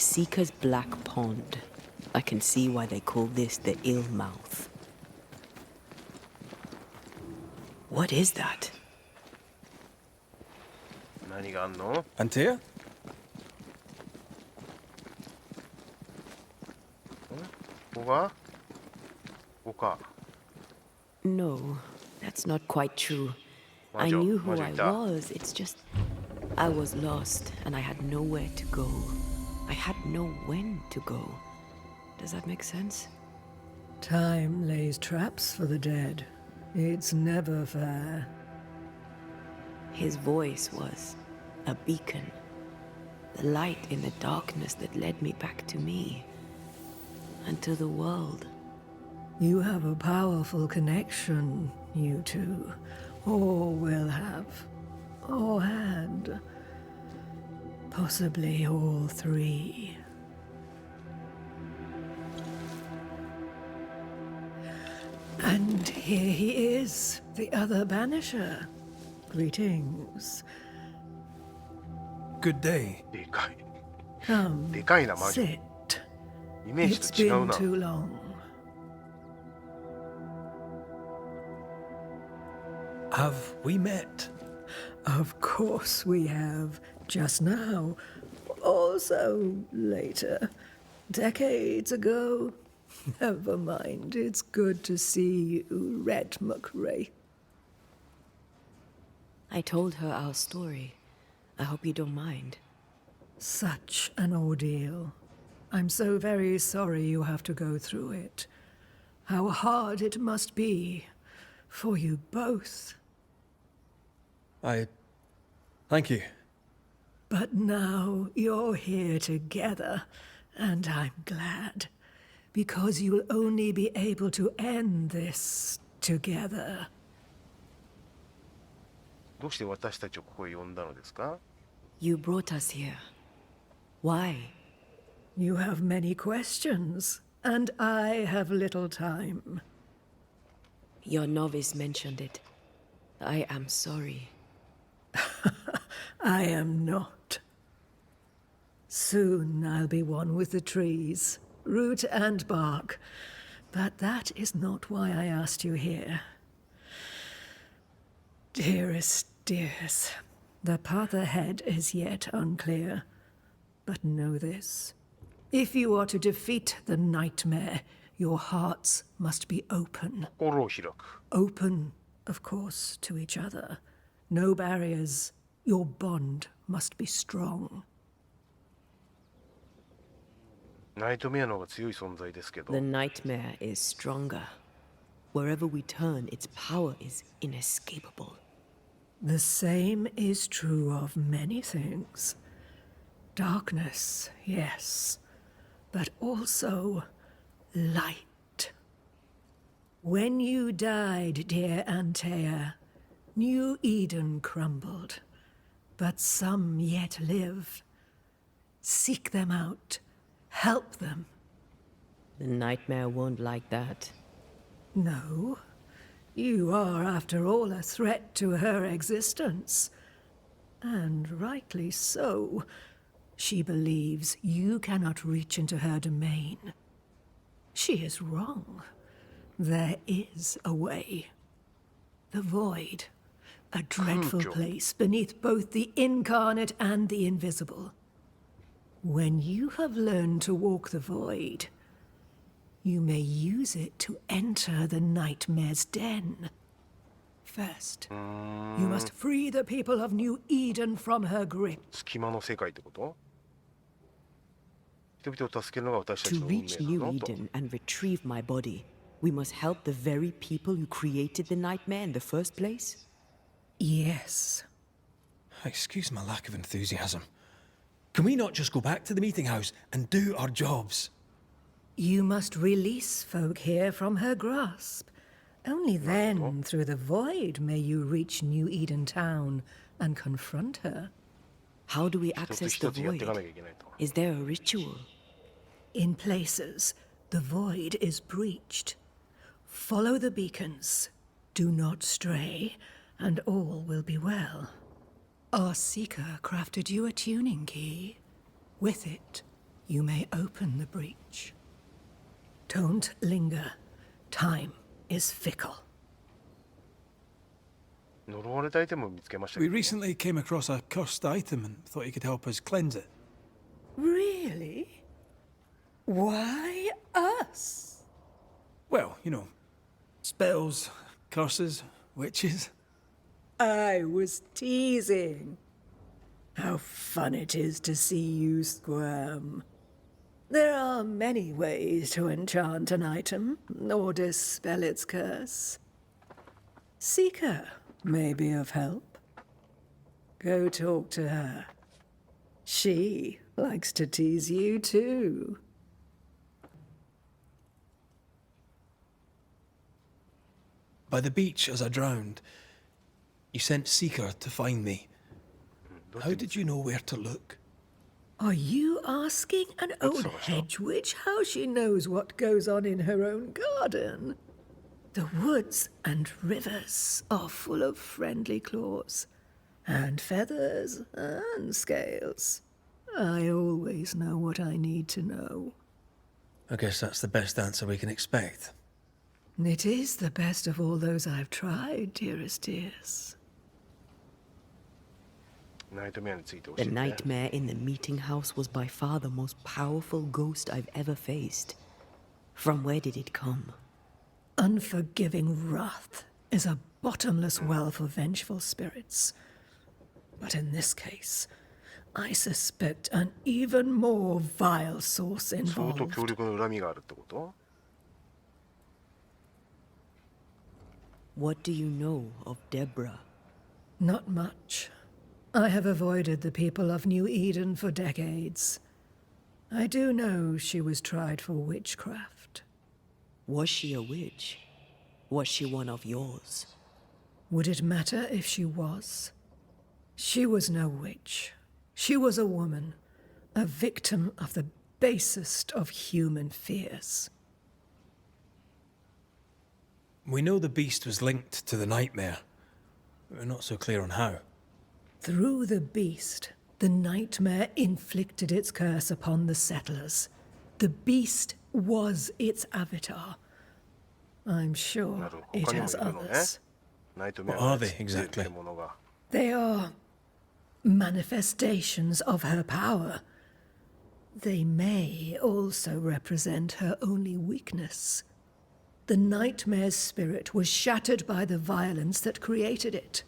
Seeker's Black Pond. I can see why they call this the ill mouth. What is that? 何があんの？ Antea? ここが？ここか。 No, that's not quite true. I Majo, knew who Majo I ita. was, it's just... I was lost, and I had nowhere to go. I had no when to go. Does that make sense? Time lays traps for the dead. It's never fair. His voice was a beacon. The light in the darkness that led me back to me. And to the world. You have a powerful connection, you two. Or will have. Or had. Possibly all three. And here he is, the other Banisher. Greetings. Good day. でかい。 Come, でかいな、魔女。 sit. イメージ It's と違う been な。 too long. Have we met? Of course we have. Just now. Also later. Decades ago. Never mind. It's good to see you, Red McRae. I told her our story. I hope you don't mind. Such an ordeal. I'm so very sorry you have to go through it. How hard it must be for you both. Thank you. But now you're here together, and I'm glad. Because you'll only be able to end this together. どうして私たちをここへ呼んだのですか？ You brought us here. Why? You have many questions, and I have little time. Your novice mentioned it. I am sorry. I am not. Soon I'll be one with the trees, root and bark. But that is not why I asked you here. Dearest dears, the path ahead is yet unclear. But know this. If you are to defeat the nightmare, your hearts must be open. 心を開く。 Open, of course, to each other. No barriers. Your bond must be strong. ナイトメアの方が強い存在ですけど The。nightmare is stronger. Wherever we turn, its power is inescapable. The same is true of many things. Darkness, yes, but also light. When you died, dear Antea, New Eden crumbled, but some yet live. Seek them out. Help them. The nightmare won't like that. No. You are, after all, a threat to her existence. And rightly so. She believes you cannot reach into her domain. She is wrong. There is a way. The void. A dreadful place beneath both the incarnate and the invisible. When you have learned to walk the void, you may use it to enter the nightmare's den. First, you must free the people of New Eden from her grip. 隙間の世界ってこと？人々を助けるのが私たち To の運 reach 命 New なのと。 Eden and retrieve my body, we must help the very people who created the nightmare in the first place? Yes. Excuse my lack of enthusiasm. Can we not just go back to the meeting house and do our jobs? You must release folk here from her grasp. Only then, through the void, may you reach New Eden Town and confront her. How do we 一つ access the 一つやっていかな void? きゃいけないと。 Is there a ritual? In places, the void is breached. Follow the beacons. Do not stray, and all will be well. Our seeker crafted you a tuning key. With it, you may open the breach. Don't linger. Time is fickle. 呪われたアイテムを見つけました We けど、 recently came across a cursed item and thought you could help us cleanse it. Really? Why us? Well, you know, spells, curses, witches. I was teasing. How fun it is to see you squirm. There are many ways to enchant an item or dispel its curse. Seeker may be of help. Go talk to her. She likes to tease you too. By the beach as I drowned, you sent Seeker to find me. どう How did you know where to look? Are you asking an old hedge witch how she knows what goes on in her own garden? The woods and rivers are full of friendly claws, and feathers and scales. I always know what I need to know. I guess that's the best answer we can expect. It is the best of all those I've tried, dearest dears. ナイトメアについて教 The えて。 nightmare in the meeting house was by far the most powerful ghost I've ever faced. From where did it come? Unforgiving wrath is a bottomless well for vengeful spirits. But in this case, I suspect an even more vile source 相当 involved. 強力な恨みがあるってこと？ What do you know of Deborah? Not much. I have avoided the people of New Eden for decades. I do know she was tried for witchcraft. Was she a witch? Was she one of yours? Would it matter if she was? She was no witch. She was a woman, a victim of the basest of human fears. We know the beast was linked to the nightmare. We're not so clear on how. Through the beast, the nightmare inflicted its curse upon the settlers. The beast was its avatar. I'm な sure るほど。 it 他にも has いるのね。 others. ナイトメア What are の they やつって exactly? ものが。 They are manifestations of her power. They may also represent her only weakness. The nightmare's spirit was shattered by the violence that created it.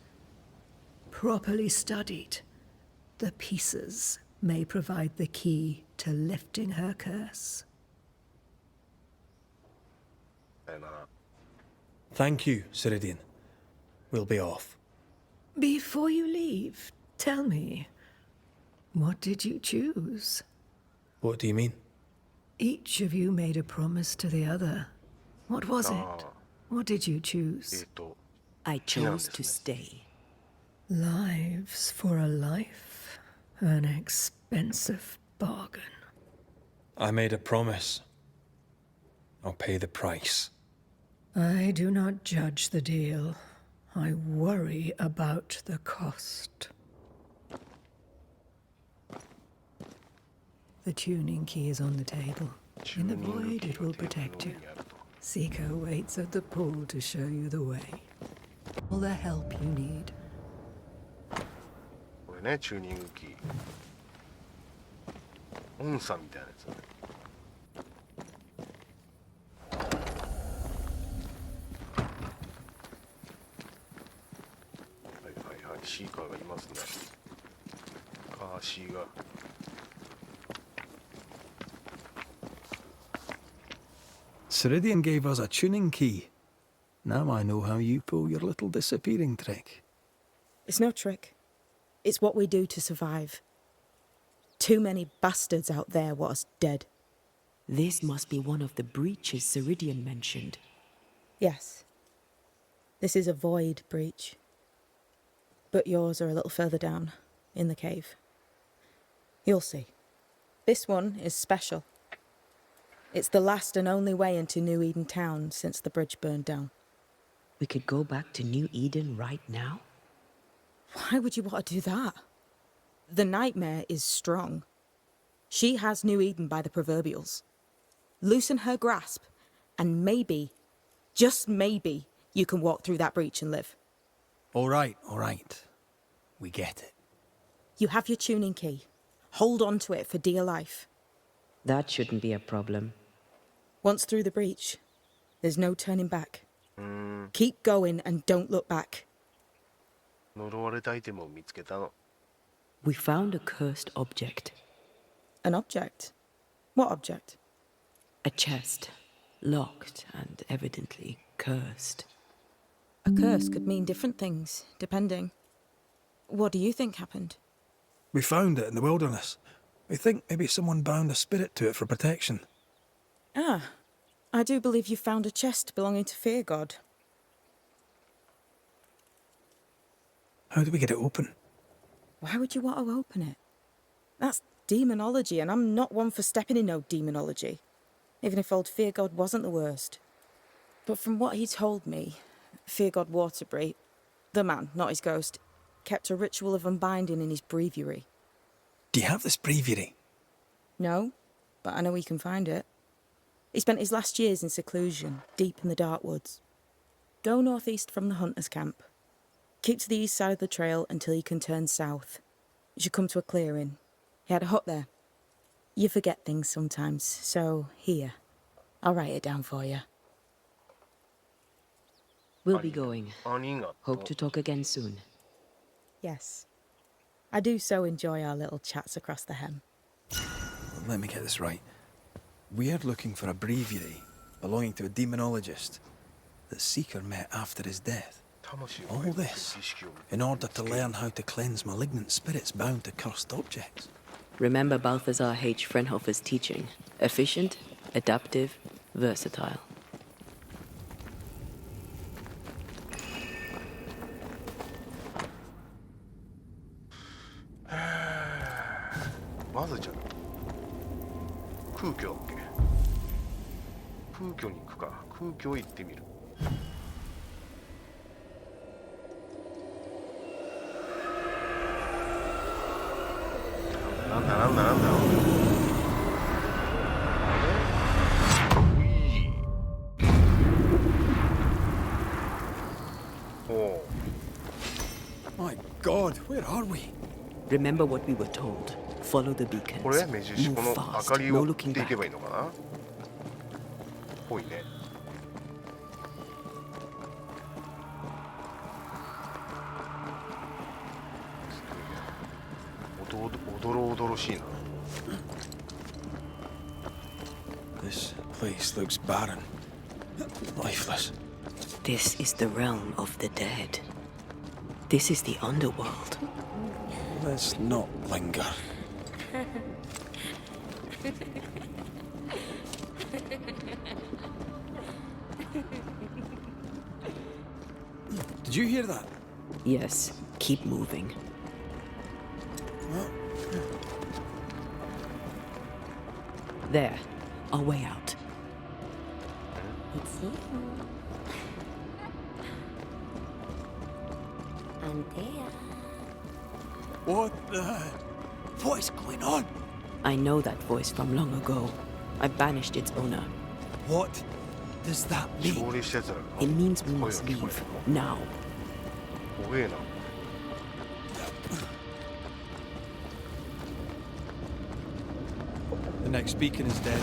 Properly studied, the pieces may provide the key to lifting her curse. さよなら。 Thank you, Ceridian. We'll be off. Before you leave, tell me, what did you choose? What do you mean? Each of you made a promise to the other. What was it? Ah. What did you choose? I chose to stay. Lives for a life. An expensive bargain. I made a promise. I'll pay the price. I do not judge the deal. I worry about the cost. The tuning key is on the table. In the void, it will protect you. Seeker waits at the pool to show you the way. All the help you need. これね、チューニングキー。音差みたいなやつだね。はいはいはい、シーカーがいますね。カーシーが。Ceridian gave us a tuning key. Now I know how you pull your little disappearing trick. It's no trick. It's what we do to survive. Too many bastards out there want us dead. This must be one of the breaches Ceridian mentioned. Yes. This is a void breach. But yours are a little further down, in the cave. You'll see. This one is special. It's the last and only way into New Eden town since the bridge burned down. We could go back to New Eden right now? Why would you want to do that? The nightmare is strong. She has New Eden by the proverbials. Loosen her grasp, and maybe, just maybe, you can walk through that breach and live. All right. We get it. You have your tuning key. Hold on to it for dear life. That shouldn't be a problem. Once through the breach, there's no turning back. Keep going and don't look back. 呪われたアイテムを見つけたの。We found a cursed object. An object? What object? A chest. Locked and evidently cursed. A curse could mean different things, depending. What do you think happened? We found it in the wilderness. We think maybe someone bound a spirit to it for protection. Ah, I do believe you found a chest belonging to Fear God. How do we get it open? Why would you want to open it? That's demonology, and I'm not one for stepping in no demonology, even if old Fear God wasn't the worst. But from what he told me, Fear God Waterbury, the man, not his ghost, kept a ritual of unbinding in his breviary. Do you have this breviary? No, but I know he can find it. He spent his last years in seclusion, deep in the dark woods. Go northeast from the hunter's camp. Keep to the east side of the trail until you can turn south. You should come to a clearing. He had a hut there. You forget things sometimes, so here. I'll write it down for you. We'll be going. 兄が Hope to talk again soon. Yes. I do so enjoy our little chats across the hem. Let me get this right. We're looking for a breviary belonging to a demonologist that Seeker met after his death. 魂を All this 意識を in order to learn how to cleanse malignant spirits bound to cursed objects. Remember Balthazar H. Frenhofer's teaching. Efficient, adaptive, versatile. まずじゃあ空虚だっけ。空虚に行くか。空虚行ってみる。なんだなんだなんだ。うい。おお。 My God, where are we? Remember what we were told. Follow the beacons. これ目印 Move この明 fast, かり no を追っ looking ていけ back. ばいいのかな。ぽいね。おどろおどろしいな。 This place looks barren, lifeless. This is the realm of the dead. This is the underworld. Let's not linger. Did you hear that? Yes, keep moving. There, our way out. It's you. Antea. What is going on? I know that voice from long ago. I banished its owner. What does that 勝 mean? 利したやつらが It means we 声が must 聞こ leave. える Now. 怖えな。 The next beacon is dead.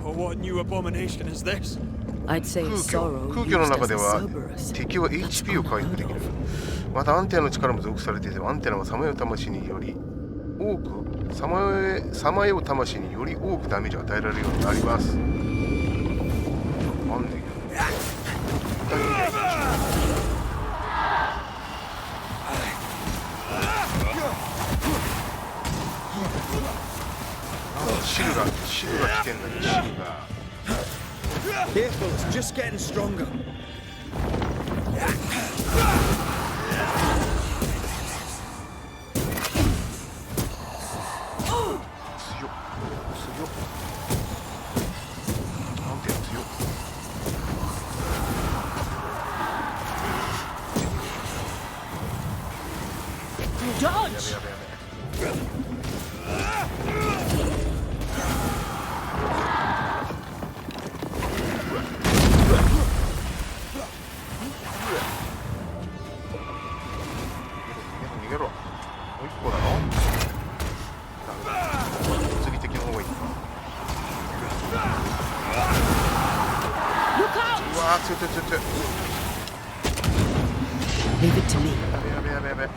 Oh, what new abomination is this? I'd say 空 it's 虚 sorrow 空虚の used 中 as で a は Cerberus. 敵は That's HP を回復できる。またアンテナの力も増幅されていて、アンテナはさまよう魂により多くさまよう魂により多くダメージを与えられるようになります。あんねんけど。汁が来てんのに汁が。 Careful, it's just getting stronger. 強っ。アンテナ強っ。 Dodge! やべやべやべ。Leave it to me. やべやべ。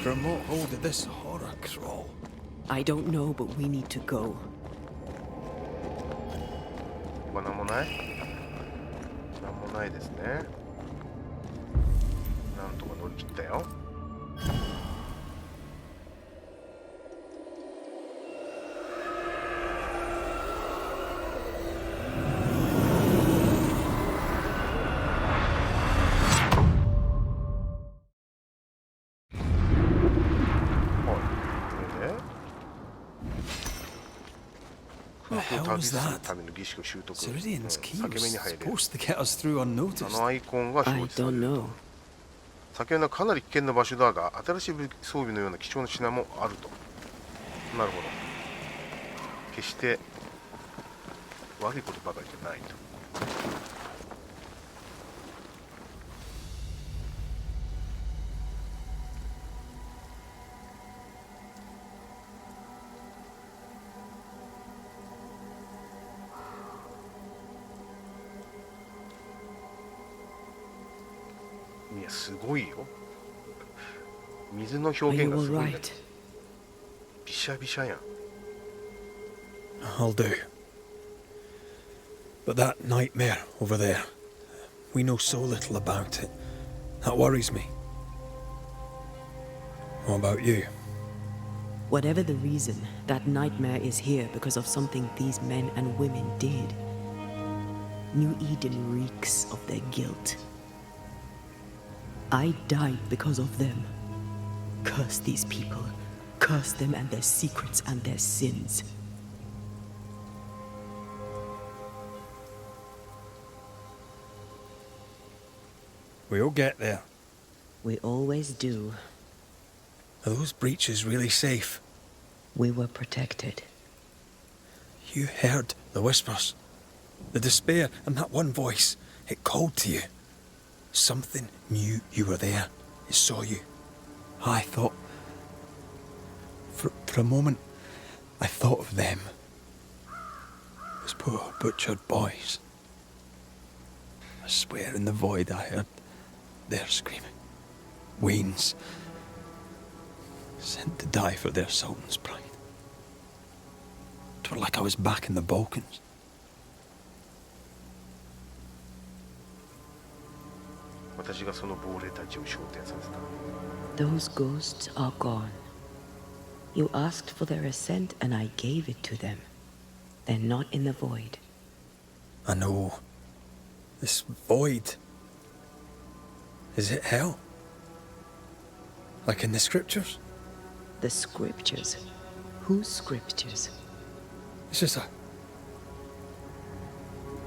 From what hold did this horror crawl? I don't know, but we need to go. ここなんもない？なんもないですね。なんとか乗り切ったよ。旅するための儀式を習得。Ceridian's key 裂け目 was に入れる。 supposed to get us through あ unnoticed. のアイコンが表 I 示され don't る。 know. 裂け目はかなり危険な場所だが、新しい装備のような貴重な品もあると。なるほど。決して悪いことばかりじゃないと。いや、すごいよ。水の表 Are 現 you がす all ごいね。 right? びしゃびしゃやん。 I'll do. But that nightmare over there, we know so little about it. That worries me. What about you? Whatever the reason, that nightmare is here because of something these men and women did. New Eden reeks of their guilt. I died because of them. Curse these people. Curse them and their secrets and their sins. We'll get there. We always do. Are those breaches really safe? We were protected. You heard the whispers, the despair, and that one voice. It called to you. Something knew you were there. It saw you. I thought... For a moment, I thought of them. Those poor butchered boys. I swear in the void I heard their screaming. Wains. Sent to die for their sultan's pride. It was like I was back in the Balkans. Those ghosts are gone. You asked for their ascent and I gave it to them. They're not in the void. I know. This void. Is it hell? Like in the scriptures? The scriptures? Whose scriptures? It's just a...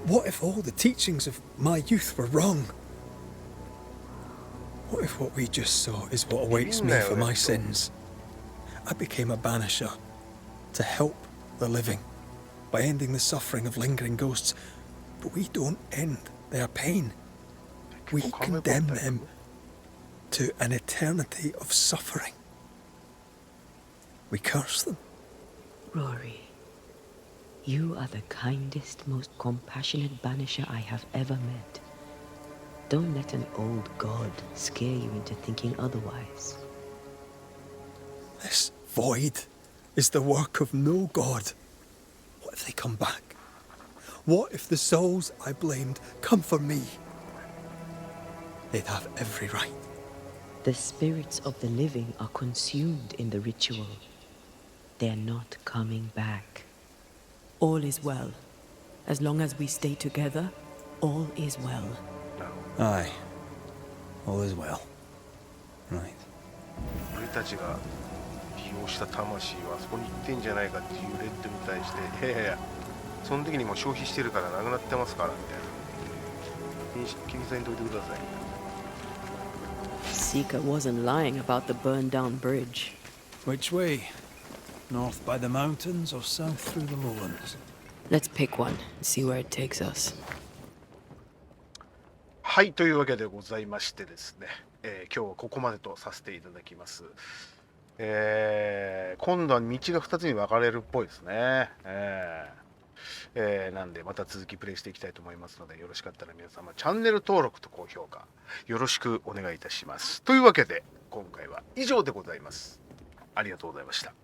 What if all the teachings of my youth were wrong? What if what we just saw is what awaits me for my sins? I became a banisher to help the living by ending the suffering of lingering ghosts. But we don't end their pain. We condemn them to an eternity of suffering. We curse them. Rory, you are the kindest, most compassionate banisher I have ever met. Don't let an old god scare you into thinking otherwise. This void is the work of no god. What if they come back? What if the souls I blamed come for me? They'd have every right. The spirits of the living are consumed in the ritual. They're not coming back. All is well. As long as we stay together, all is well. Aye. All is well. Right. 俺たちが理由要した魂はあそこに行ってんじゃないかっていうレッドに対して、いやいやその時にもう消費してるからなくなってますからみたいな、気にせんといてください。 Seeker wasn't lying about the burned down bridge. Which way? North by the mountains or south through the lowlands? Let's pick one and see where it takes us. はい、というわけでございましてですね、今日はここまでとさせていただきます。今度は道が2つに分かれるっぽいですね。なんでまた続きプレイしていきたいと思いますので、よろしかったら皆様チャンネル登録と高評価よろしくお願いいたします。というわけで今回は以上でございます。ありがとうございました。